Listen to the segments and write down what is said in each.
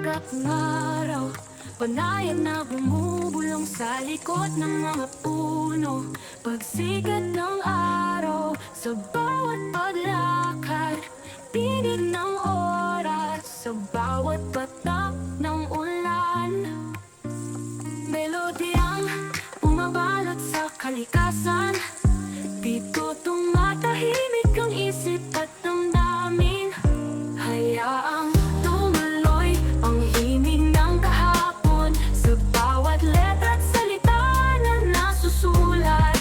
pagkagap ng araw, panayan na bumubulong sa likod ng mga puno. Pagsikat ng araw, sa bawat paglakad, tinig ng oras, sa bawat patak ng ulan. Melodyang bumabalot sa kalikasan, dito tumatahimik ang isip at damdamin. Hayaang tumuloy ang himig ng kahapon, sa bawat letra at salita na nasusulat.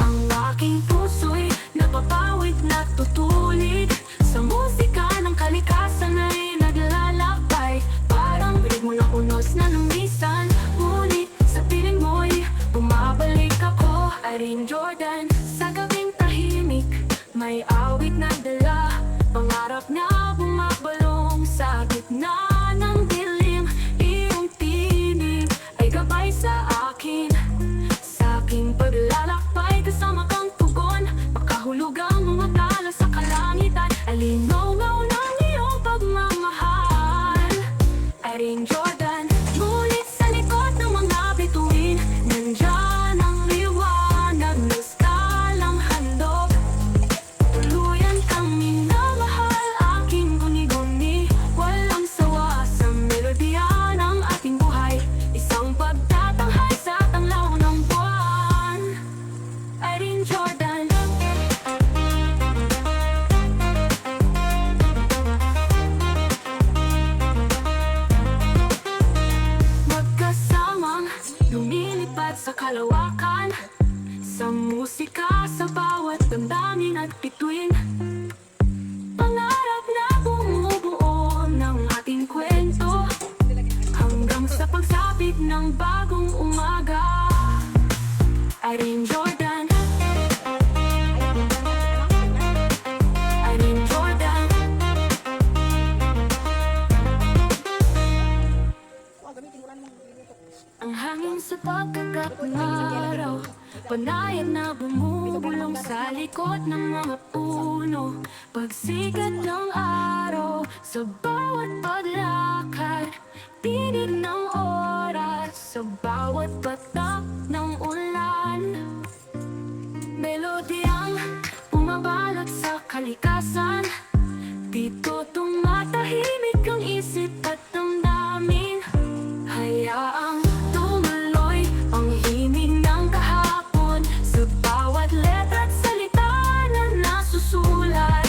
Ang aking puso'y napapawid na tutulid, sa musika ng kalikasan ay naglalakbay. Parang ritmo ng unos na lumisan, ngunit sa piling mo'y bumabalik ako. Irene Jordan, sa gabing tahimik, may awit na dala, pangarap na bumabalong sa gitna ng dilim. Iyong tinig ay gabay sa akin, sa aking paglalakbay, kasama kang tugon. Makahulog ang mga tala sa kalangitan, alinaw-ngaw ng iyong pagmamahal. Irene Jordan, ngunit sa likod ng mga bituin, nandyan ang liwanag na skalang handog. Tuluyan kang minamahal, aking guni-guni, walang sawa sa melodya ng ating buhay. Isang pagtatanghay sa tanglaw ng buwan. Irene Jordan. Magkasamang lumilipad sa kalawakan, sa musika, sa bawat damdamin at bituin. Pangarap na bumubuo ng ating kwento, hanggang sa pagsapit ng bagong umaga. Irene Jordan. Irene Jordan. Ang hangin sa pagkagap ng araw, panayan na bumubulong sa likod ng mga puno. Pagsikat ng araw, sa bawat paglakad, tinig ng oras, sa bawat patak ng ulan. Melodyang bumabalot sa kalikasan, dito tumatahimik ang isip at damdamin. Hayaang tumuloy ang himig ng kahapon, sa bawat letra at salita na nasusulat.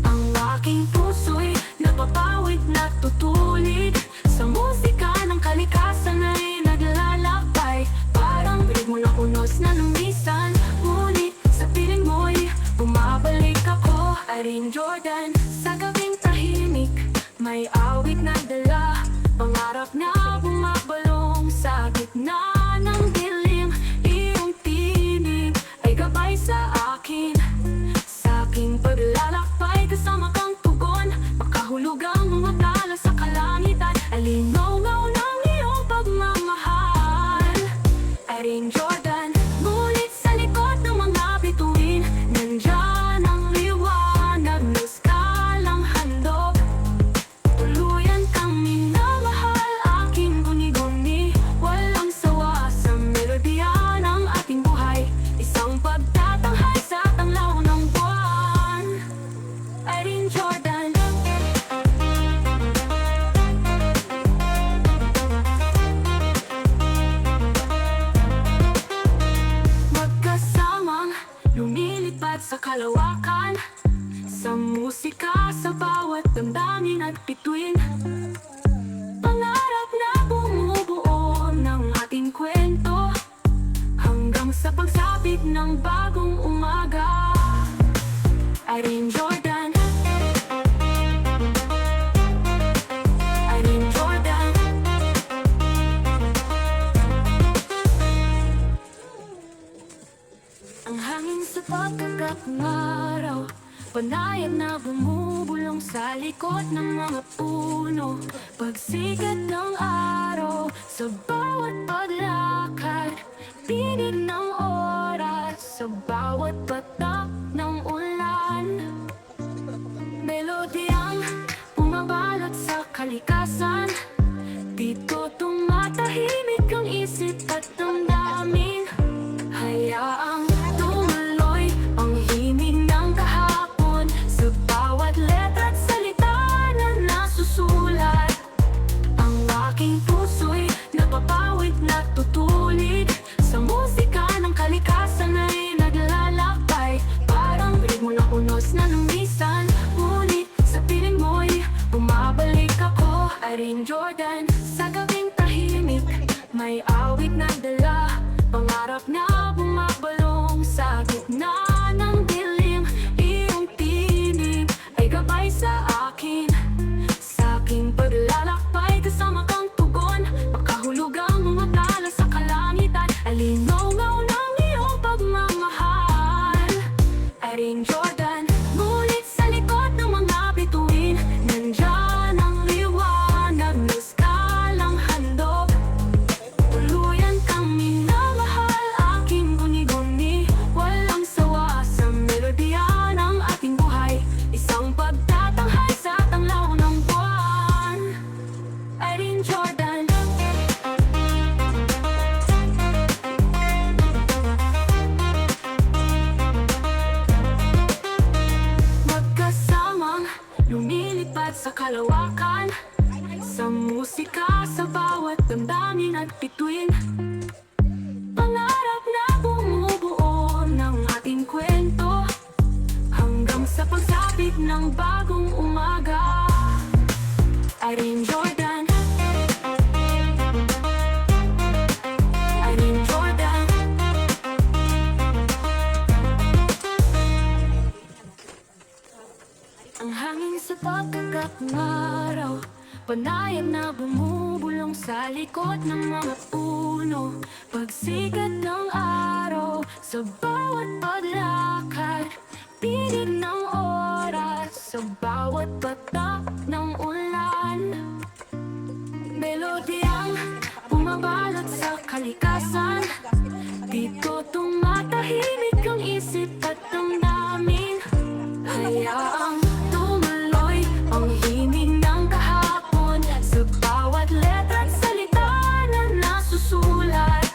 Ang aking puso'y napapawid na tutulid, sa musika ng kalikasan ay naglalakbay. Parang ritmo ng unos na lumisan, ngunit sa piling mo'y bumabalik ako. Irene Jordan, sa gabing tahimik, may awit na dala, pangarap na bumabalong sa gitna ng dilim. Iyong tinig ay gabay sa akin, sa aking paglalakbay, kasama kang tugon. Makahulog ang mga tala sa kalangitan, alinaw-ngaw ng iyong pagmamahal. Irene Jordan, ngunit sa likod ng mga bituin, nandyan ang liwanag na skalang handog. Tuluyan kang minamahal, aking guni-guni, walang sawa sa melodya ng ating buhay. Isang pagtatanghay sa tanglaw ng buwan. Irene Jordan. Magkasamang lumilipad sa kalawakan, sa musika, sa bawat damdamin at bituin. Pangarap na bumubuo ng ating kwento, hanggang sa pagsapit ng bagong umaga. Irene Jordan. Irene Jordan. Ang hangin sa pagkagap ng araw, panayan na bumubulong sa likod ng mga puno. Pagsikat ng araw, sa bawat paglakad, tinig ng oras, sa bawat patak ng ulan. Melodyang bumabalot sa kalikasan. kalikasan. Dito tumatahimik ang isip at damdamin. Hayaang tumuloy ang himig ng kahapon sa bawat letra at salita na nasusulat. Ang aking puso'y napapawid na tutulid sa musika ng kalikasan ay naglalakbay. Parang ritmo na unos na lumisan, ngunit sa piling mo'y bumabalik ako. Irene Jordan, sa gabing tahimik, may awit na dala, pangarap na bumabalong sa gitna ng dilim. Iyong tinig ay gabay sa akin, sa aking paglalakbay. Kasama kang tugon, makahulog ang mga tala sa kalangitan. Alinaw-ngaw ng iyong pagmamahal, Irene Jordan. Ngunit sa likod ng mga bituin, nandyan ang liwanag na skalang handog. Tuluyan kang minamahal, aking guni-guni, walang sawa sa melodiya ng ating buhay. Isang pagtatanghal sa tanglaw ng buwan, Irene Jordan. Magkasamang lumilipad sa kalawakan, sa musika, sa bawat damdamin at bituin. Pangarap na bumubuo ng ating kwento, hanggang sa pagsapit ng bagong umaga, Irene Jordan. Irene Jordan. Ang hangin sa pagkagat ng araw, panayan na bumubulong sa likod ng mga puno. Pagsikat ng araw sa bawat paglakad, tinig ng oras sa bawat patak ng ulan. Melodiyang bumabalot sa kalikasan, dito tumatahimik ang isip at damdamin. Hayaang tumuloy ang himig ng kahapon sa bawat letra at salita na nasusulat.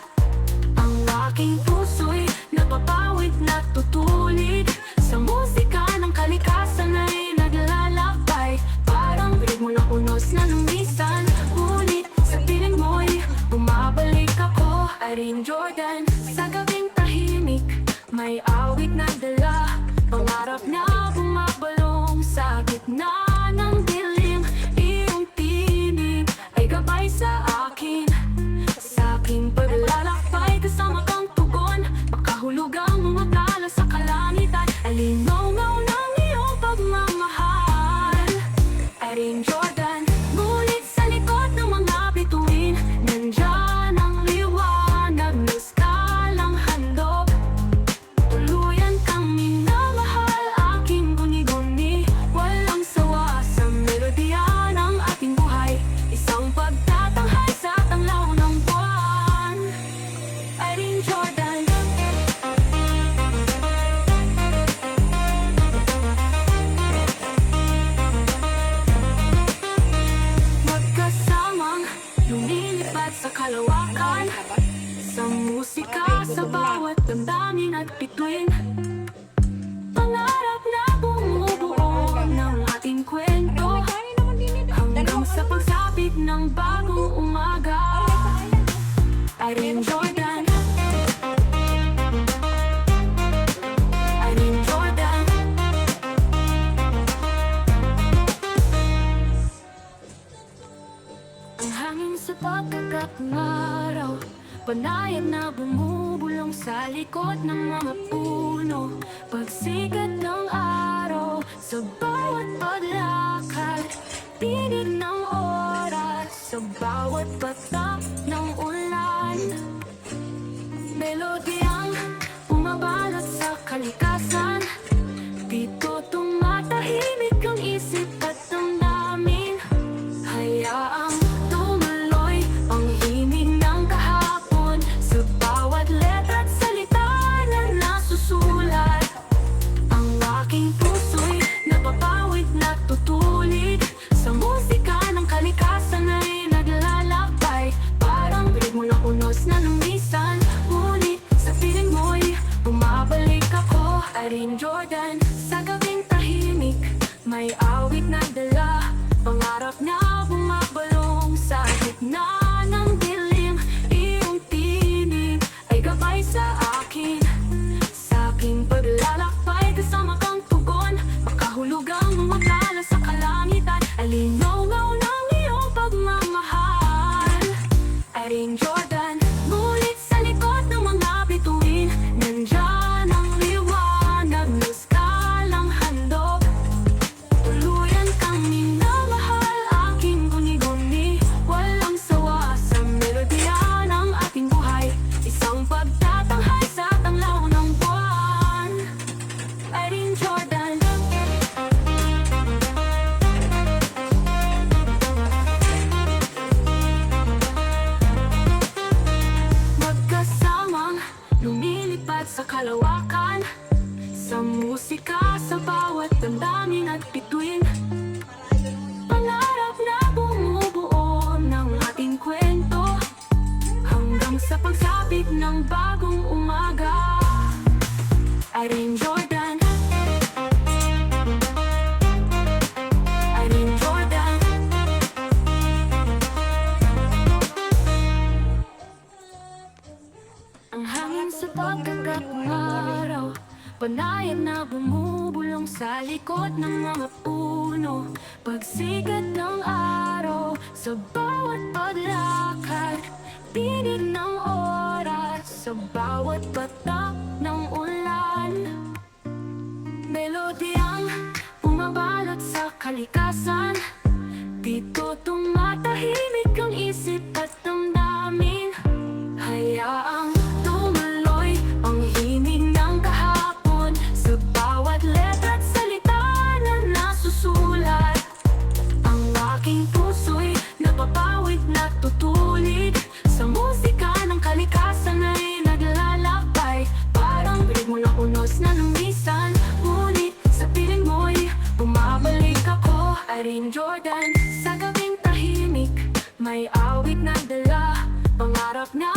Ang aking puso'y napapawid na tutulid sa musika ng kalikasan ay naglalakbay. Parang ritmo na unos na lumisan, ngunit sa piling mo'y bumabalik ako. Irene Jordan, sa gabing tahimik, may awit na dala, pangarap na bumabalong sa gitna ng dilim. Iyong tinig ay gabay sa akin, sa aking paglalakbay. Kasama kang tugon, makahulog ang mga tala sa kalangitan. Alinaw-ngaw ng iyong pagmamahal, Irene Jordan. Ngunit sa likod ng mga bituin, nandyan ang liwanag na skalang handog. Tuluyan kang minamahal, aking guni-guni, walang sawa sa melodiya ng ating buhay. Isang pagtatanghal sa tanglaw ng buwan, Irene Jordan. Magkasamang lumilipad sa kalawakan, sa musika, sa bawat damdamin at bituin. Pangarap na bumubuo ng ating kwento, hanggang sa pagsapit ng bagong umaga, Irene Jordan. Irene Jordan. Ang hangin sa pagkagat ng araw, panayan na bumubulong sa likod ng mga puno. Pagsikat ng araw sa bawat paglakad, tinig ng oras sa bawat patak ng ulan. Melodiyang bumabalot sa kalikasan, dito tumatahimik ang isip at damdamin. Hayaang tumuloy ang himig ng kahapon sa bawat letra at salita na nasusulat. Ang aking puso'y napapawid na tutulid sa musika ng kalikasan. Panayan na bumubulong sa likod ng mga puno. Pagsikat ng araw sa bawat paglakad, tinig ng oras sa bawat patak ng ulan. Melodyang bumabalot sa kalikasan, dito tumatahimik ang isip at damdamin. Hayaang tumuloy ang himig ng kahapon sa bawat letra at salita na nasusulat. Ang aking puso'y napapawid na tutulid sa musika ng kalikasan ay naglalakbay. Parang ritmo ng unos na lumisan, ngunit sa piling mo'y bumabalik ako. Irene Jordan, sa gabing tahimik, may awit na dala, pangarap na